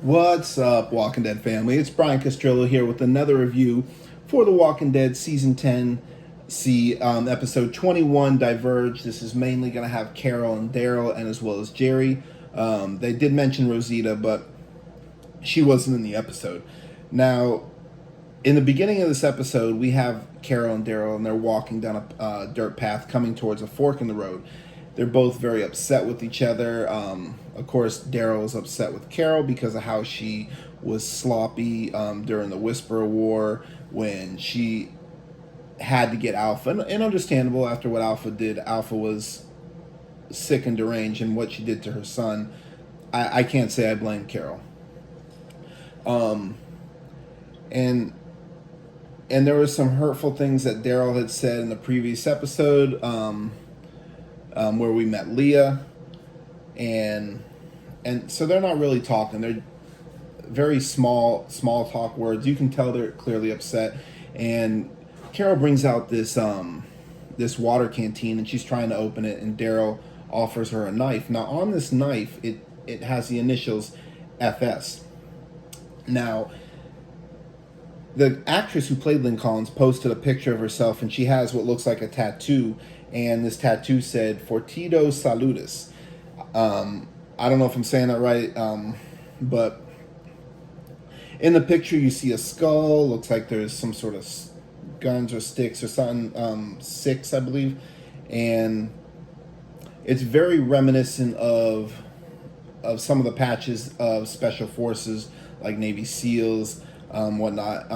What's up, Walking Dead family? It's Brian Castrillo here with another review for The Walking Dead Season 10, Episode 21, Diverged. This is mainly going to have Caryl and Daryl, and as well as Jerry. They did mention Rosita, but she wasn't in the episode. Now, in the beginning of this episode, we have Caryl and Daryl, and they're walking down a dirt path coming towards a fork in the road. They're both very upset with each other. Of course, Daryl is upset with Caryl because of how she was sloppy during the Whisperer War when she had to get Alpha. And understandable after what Alpha did. Alpha was sick and deranged, and what she did to her son. I can't say I blame Caryl. And and there were some hurtful things that Daryl had said in the previous episode, where we met Leah, and so they're not really talking. They're very small talk words. You can tell they're clearly upset. And Caryl brings out this water canteen, and she's trying to open it, and Daryl offers her a knife. Now on this knife, it has the initials FS. Now, the actress who played Lynn Collins posted a picture of herself, and she has what looks like a tattoo, and this tattoo said "Fortito Saludis." I don't know if I'm saying that right, but in the picture you see a skull. Looks like there's some sort of guns or sticks or something, six, I believe, and it's very reminiscent of some of the patches of special forces like Navy SEALs, whatnot.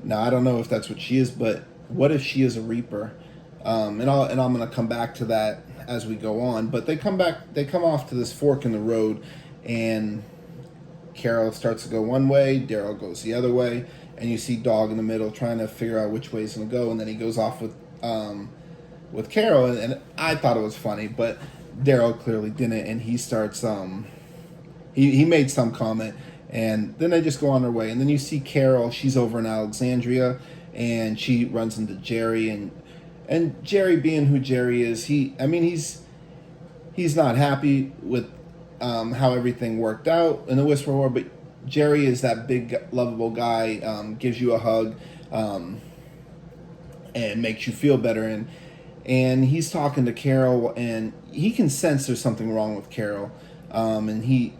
Now I don't know if that's what she is, but what if she is a Reaper? And I'm gonna come back to that as we go on. But they come off to this fork in the road, and Caryl starts to go one way, Daryl goes the other way, and you see Dog in the middle trying to figure out which way he's gonna go, and then he goes off with Caryl, and I thought it was funny, but Daryl clearly didn't, and he starts he made some comment, and then they just go on their way, and then you see Caryl, she's over in Alexandria, and she runs into Jerry, and Jerry, being who Jerry is, he's not happy with how everything worked out in the Whisper War, but Jerry is that big, lovable guy, gives you a hug, and makes you feel better, and he's talking to Caryl, and he can sense there's something wrong with Caryl, and he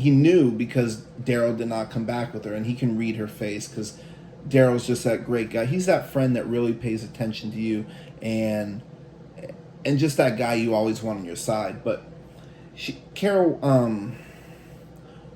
knew because Daryl did not come back with her, and he can read her face because Daryl's just that great guy. He's that friend that really pays attention to you, and just that guy you always want on your side. But Caryl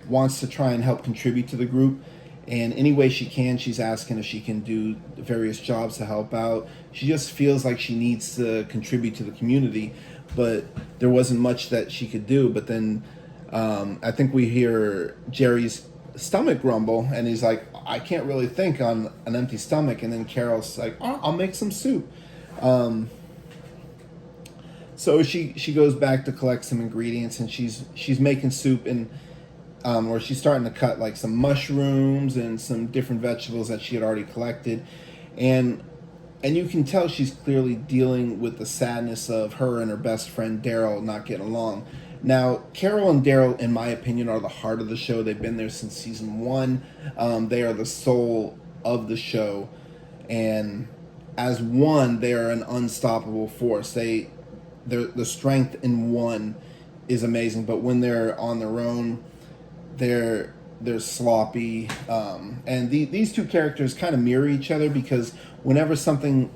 wants to try and help contribute to the group, and any way she can, she's asking if she can do various jobs to help out. She just feels like she needs to contribute to the community, but there wasn't much that she could do. But then I think we hear Jerry's stomach grumble, and he's like, I can't really think on an empty stomach. And then Carol's like, oh, I'll make some soup. So she goes back to collect some ingredients, and she's making soup, and where she's starting to cut like some mushrooms and some different vegetables that she had already collected, and you can tell she's clearly dealing with the sadness of her and her best friend Daryl not getting along. Now, Caryl and Daryl, in my opinion, are the heart of the show. They've been there since season 1. They are the soul of the show, and as one, they are an unstoppable force. The strength in one is amazing, but when they're on their own, they're sloppy. And these two characters kind of mirror each other, because whenever something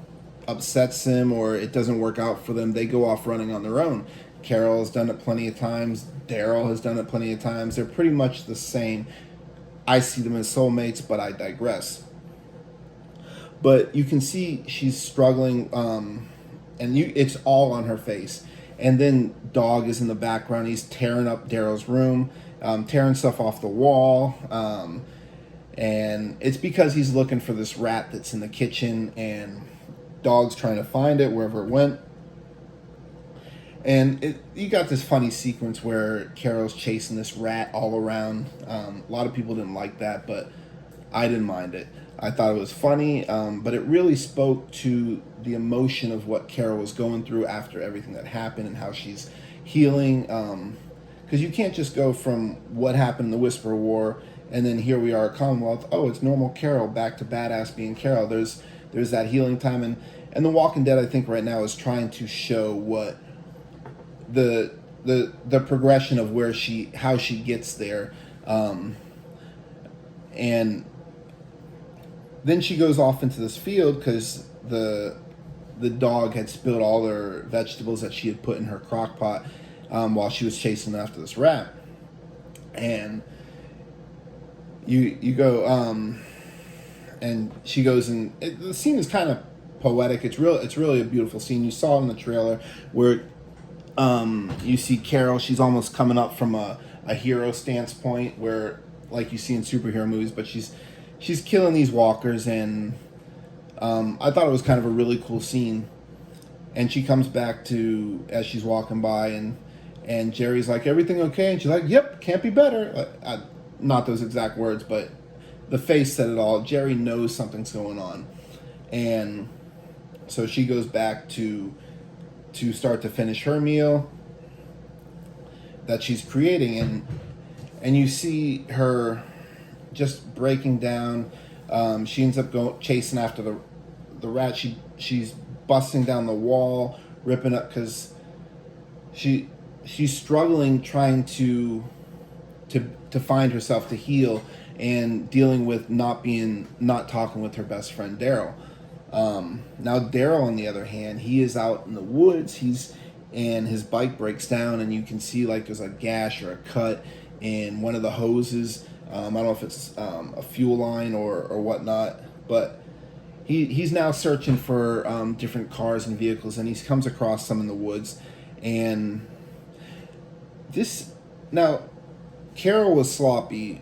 upsets them or it doesn't work out for them, they go off running on their own. Caryl has done it plenty of times. Daryl has done it plenty of times. They're pretty much the same. I see them as soulmates, but I digress. But you can see she's struggling, it's all on her face. And then Dog is in the background. He's tearing up Daryl's room, tearing stuff off the wall. And it's because he's looking for this rat that's in the kitchen, and Dog's trying to find it wherever it went. And you got this funny sequence where Carol's chasing this rat all around. A lot of people didn't like that, but I didn't mind it. I thought it was funny, but it really spoke to the emotion of what Caryl was going through after everything that happened and how she's healing. because you can't just go from what happened in the Whisper War and then here we are at Commonwealth. Oh, it's normal Caryl back to badass being Caryl. There's that healing time, and The Walking Dead I think right now is trying to show what the progression of how she gets there, and then she goes off into this field because the dog had spilled all her vegetables that she had put in her crock pot while she was chasing after this rat. And you go and she goes, and the scene is kind of poetic. It's really a beautiful scene. You saw it in the trailer where you see Caryl. She's almost coming up from a hero stance point where, like you see in superhero movies, but she's killing these walkers, and I thought it was kind of a really cool scene. And she comes back to as she's walking by, and Jerry's like, "Everything okay?" And she's like, "Yep, can't be better." Not those exact words, but the face said it all. Jerry knows something's going on, and so she goes back to start to finish her meal that she's creating, and you see her just breaking down. She ends up chasing after the rat. She's busting down the wall, ripping up, because she's struggling, trying to find herself, to heal, and dealing with not talking with her best friend Daryl. Now Daryl, on the other hand, he is out in the woods. And his bike breaks down, and you can see like there's a gash or a cut in one of the hoses. I don't know if it's a fuel line or whatnot, but he's now searching for different cars and vehicles, and he comes across some in the woods. And now Caryl was sloppy.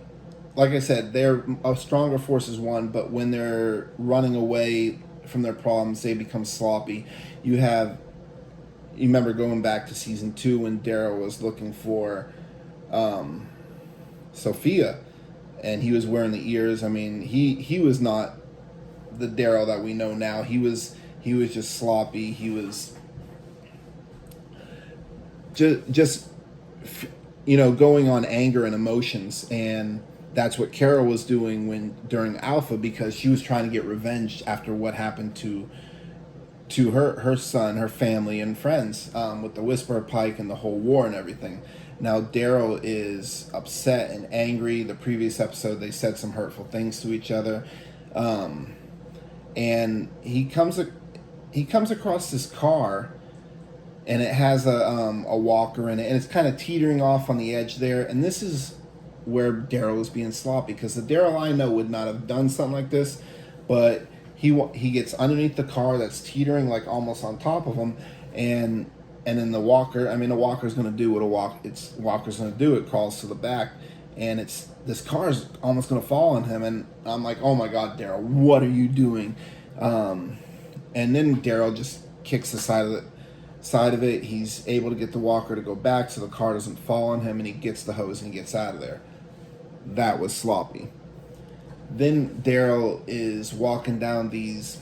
Like I said, they're a stronger force as one, but when they're running away from their problems, they become sloppy. You remember going back to season 2 when Daryl was looking for Sophia, and he was wearing the ears. I mean, he was not the Daryl that we know now. He was just sloppy. He was just going on anger and emotions, and that's what Caryl was doing during Alpha, because she was trying to get revenge after what happened to her son, her family, and friends with the Whisperer Pike and the whole war and everything. Now Daryl is upset and angry. The previous episode, they said some hurtful things to each other, and he comes across this car, and it has a walker in it, and it's kind of teetering off on the edge there. And this is where Daryl was being sloppy, because the Daryl I know would not have done something like this, but he gets underneath the car that's teetering like almost on top of him, and then the walker's going to do what walker's going to do. It crawls to the back, and this car's almost going to fall on him, and I'm like, oh my god, Daryl, what are you doing? And then Daryl just kicks the side of it. He's able to get the walker to go back so the car doesn't fall on him, and he gets the hose and he gets out of there. That was sloppy. Then Daryl is walking down these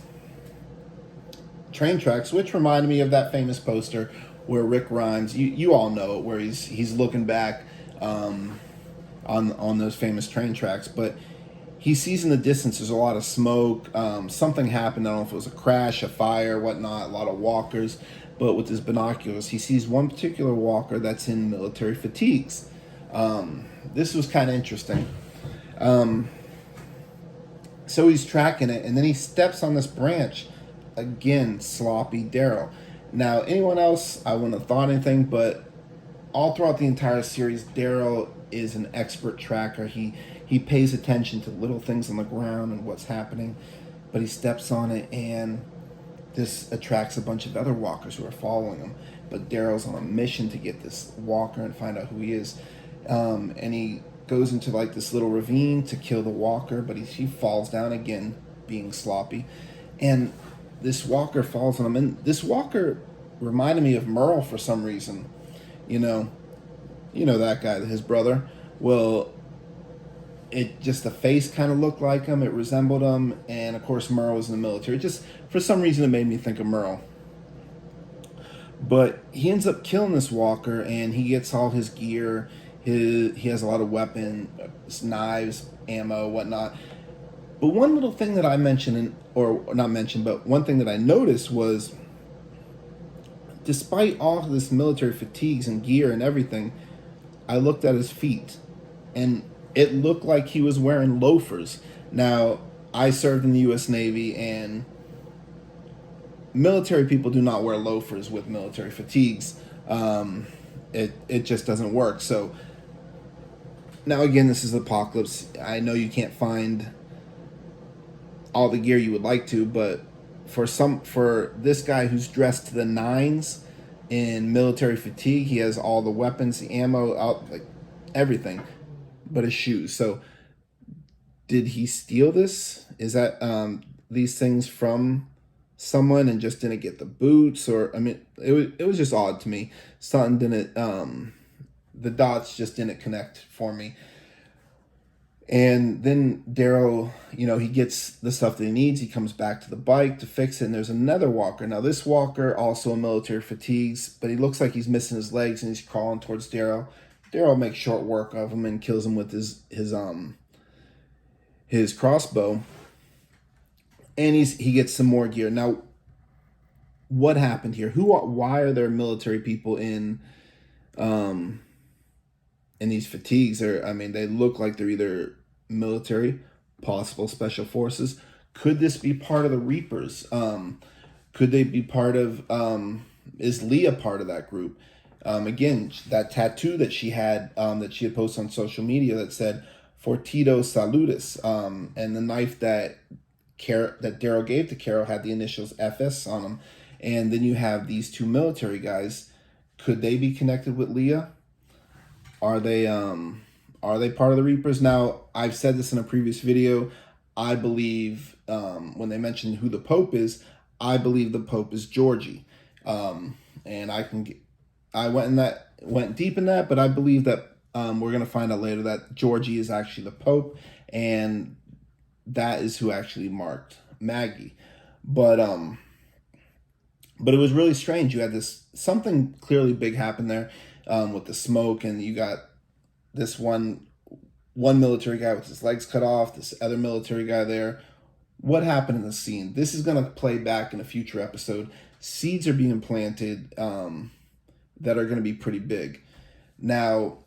train tracks, which reminded me of that famous poster where Rick Grimes, you all know it, where he's looking back on those famous train tracks, but he sees in the distance there's a lot of smoke. Something happened. I don't know if it was a crash, a fire, whatnot, a lot of walkers. But with his binoculars, he sees one particular walker that's in military fatigues. This was kind of interesting. So he's tracking it, and then he steps on this branch. Again, sloppy Daryl. Now, anyone else, I wouldn't have thought anything, but all throughout the entire series, Daryl is an expert tracker. He pays attention to little things on the ground and what's happening, but he steps on it, and this attracts a bunch of other walkers who are following him. But Daryl's on a mission to get this walker and find out who he is. And he goes into like this little ravine to kill the walker, but he falls down again, being sloppy. And this walker falls on him. And this walker reminded me of Merle for some reason. You know that guy, his brother. Well, it just, the face kind of looked like him. It resembled him. And of course, Merle was in the military. Just for some reason, it made me think of Merle. But he ends up killing this walker, and he gets all his gear. He has a lot of weapons, knives, ammo, whatnot. But one little thing that I mentioned, or not mentioned, but one thing that I noticed was, despite all of this military fatigues and gear and everything, I looked at his feet, and it looked like he was wearing loafers. Now, I served in the U.S. Navy, and military people do not wear loafers with military fatigues. It just doesn't work. So now again, this is Apocalypse. I know you can't find all the gear you would like to, but for this guy who's dressed to the nines in military fatigue, he has all the weapons, the ammo, out, like everything, but his shoes. So did he steal this? Is that these things from someone and just didn't get the boots? Or I mean, it was just odd to me. Something didn't the dots just didn't connect for me. And then Daryl, he gets the stuff that he needs. He comes back to the bike to fix it, and there's another walker. Now, this walker also in military fatigues, but he looks like he's missing his legs, and he's crawling towards Daryl. Daryl makes short work of him and kills him with his crossbow. And he gets some more gear. Now, what happened here? Why are there military people in these fatigues? They look like they're either military, possible special forces. Could this be part of the Reapers? Could they be part of? Is Leah part of that group? Again, that tattoo that she had posted on social media that said "Fortito Salutis," and the knife that Daryl gave to Caryl had the initials FS on them. And then you have these two military guys. Could they be connected with Leah? Are they part of the Reapers? Now, I've said this in a previous video. I believe when they mentioned who the Pope is, I believe the Pope is Georgie. And I went deep in that, but I believe that we're gonna find out later that Georgie is actually the Pope, and that is who actually marked Maggie. But it was really strange. You had something clearly big happen there with the smoke, and you got this one military guy with his legs cut off, this other military guy there. What happened in the scene? This is going to play back in a future episode. Seeds are being planted that are going to be pretty big. Now,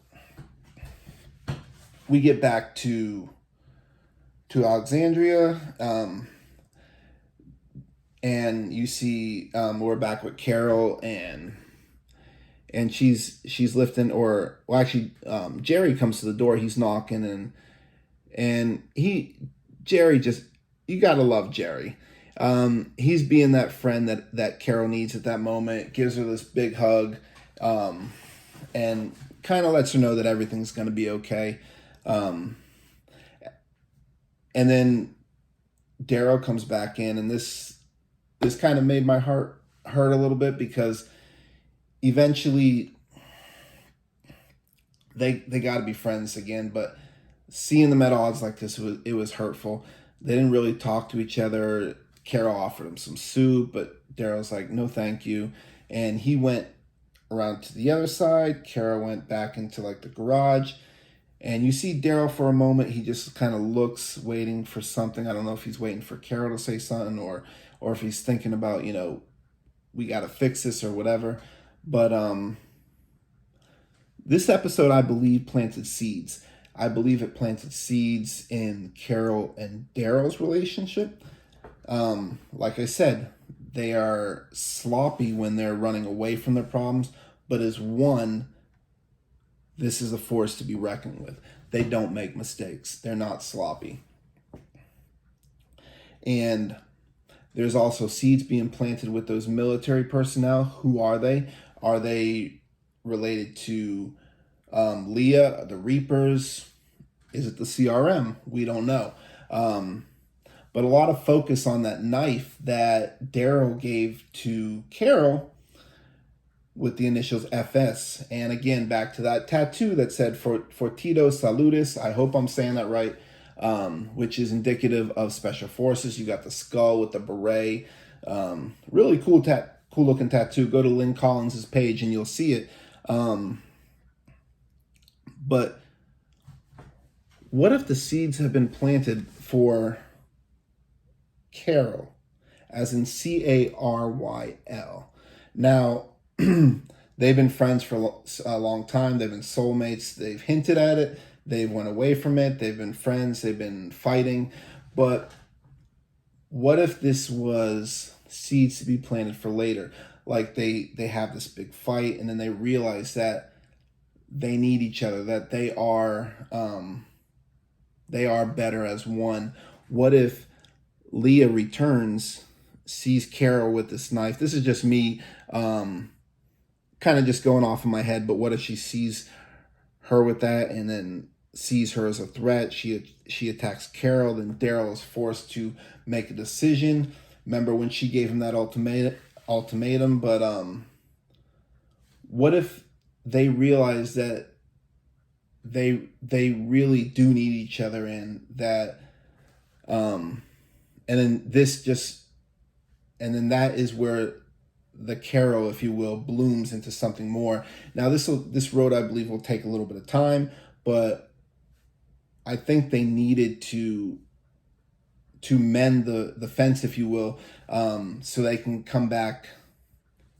we get back to Alexandria, and you see we're back with Caryl, and she's lifting, Jerry comes to the door. He's knocking, and Jerry just, you gotta love Jerry. He's being that friend that Caryl needs at that moment. Gives her this big hug, and kind of lets her know that everything's gonna be okay. And then Daryl comes back in, and this kind of made my heart hurt a little bit, because eventually they got to be friends again. But seeing them at odds like this, it was hurtful. They didn't really talk to each other. Caryl offered him some soup, but Daryl's like, no thank you. And he went around to the other side. Caryl went back into like the garage. And you see Daryl for a moment. He just kind of looks, waiting for something. I don't know if he's waiting for Caryl to say something, or if he's thinking about, we got to fix this or whatever. But this episode, I believe, planted seeds. I believe it planted seeds in Caryl and Daryl's relationship. Like I said, they are sloppy when they're running away from their problems, but as one, this is a force to be reckoned with. They don't make mistakes. They're not sloppy. And there's also seeds being planted with those military personnel. Who are they? Are they related to Leah, the Reapers? Is it the CRM? We don't know. But a lot of focus on that knife that Daryl gave to Caryl with the initials FS. And again, back to that tattoo that said Fortito Salutis. I hope I'm saying that right, which is indicative of special forces. You got the skull with the beret. Really cool cool looking tattoo. Go to Lynn Collins' page and you'll see it. But what if the seeds have been planted for Caryl, as in Caryl? Now, they've been friends for a long time. They've been soulmates. They've hinted at it. They've went away from it. They've been friends. They've been fighting. But what if this was seeds to be planted for later? Like they have this big fight, and then they realize that they need each other, that they are better as one. What if Leah returns, sees Caryl with this knife? This is just me kind of just going off in my head, but what if she sees her with that and then sees her as a threat? She attacks Caryl, then Daryl is forced to make a decision. Remember when she gave him that ultimatum? But what if they realize that they really do need each other, and that and then that is where the Caryl, if you will, blooms into something more. Now this road, I believe, will take a little bit of time, but I think they needed to mend the fence, if you will, so they can come back.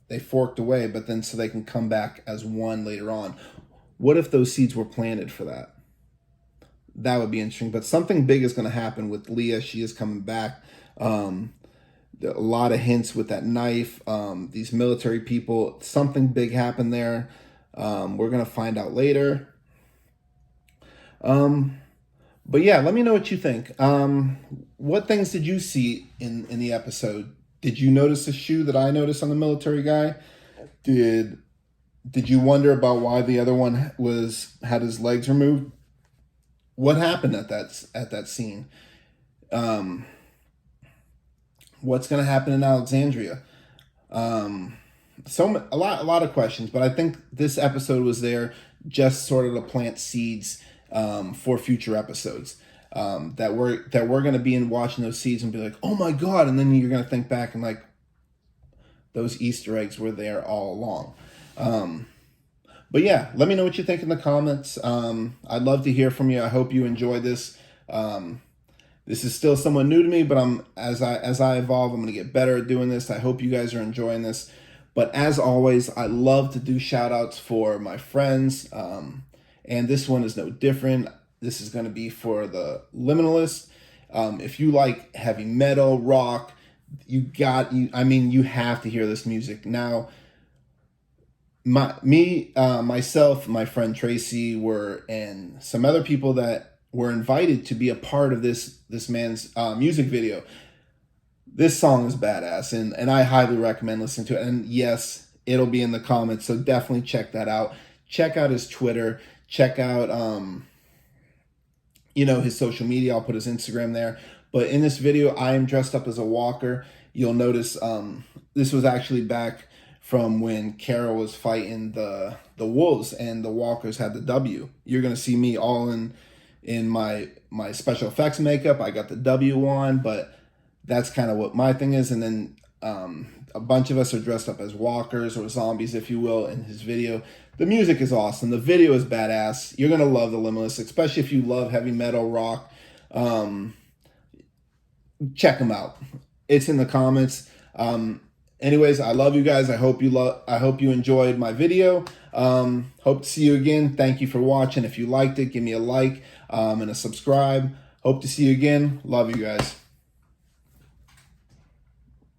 They forked away, but then so they can come back as one later on. What if those seeds were planted for that? That would be interesting. But something big is going to happen with Leah. She is coming back. A lot of hints with that knife. These military people. Something big happened there. We're going to find out later. But yeah, let me know what you think. What things did you see in the episode? Did you notice the shoe that I noticed on the military guy? Did you wonder about why the other one had his legs removed? What happened at that scene? What's going to happen in Alexandria? A lot of questions, but I think this episode was there just sort of to plant seeds for future episodes. That we're going to be in watching those seeds and be like, oh my God. And then you're going to think back and like, those Easter eggs were there all along. But yeah, let me know what you think in the comments. I'd love to hear from you. I hope you enjoy this. This is still somewhat new to me, but as I evolve, I'm going to get better at doing this. I hope you guys are enjoying this. But as always, I love to do shout outs for my friends. And this one is no different. This is going to be for the Liminalists. If you like heavy metal, rock, you have to hear this music. Now, myself, my friend Tracy, and some other people that were invited to be a part of this man's music video. This song is badass, and I highly recommend listening to it. And yes, it'll be in the comments, so definitely check that out. Check out his Twitter. Check out his social media. I'll put his Instagram there. But in this video, I am dressed up as a walker. You'll notice this was actually back from when Caryl was fighting the wolves and the walkers had the W. You're gonna see me all in my special effects makeup. I got the W on, but that's kind of what my thing is. And then a bunch of us are dressed up as walkers or zombies, if you will, in his video. The music is awesome. The video is badass. You're gonna love the Liminalists, especially if you love heavy metal, rock. Check them out. It's in the comments. Anyways, I love you guys. I hope you enjoyed my video. Hope to see you again. Thank you for watching. If you liked it, give me a like and a subscribe. Hope to see you again. Love you guys.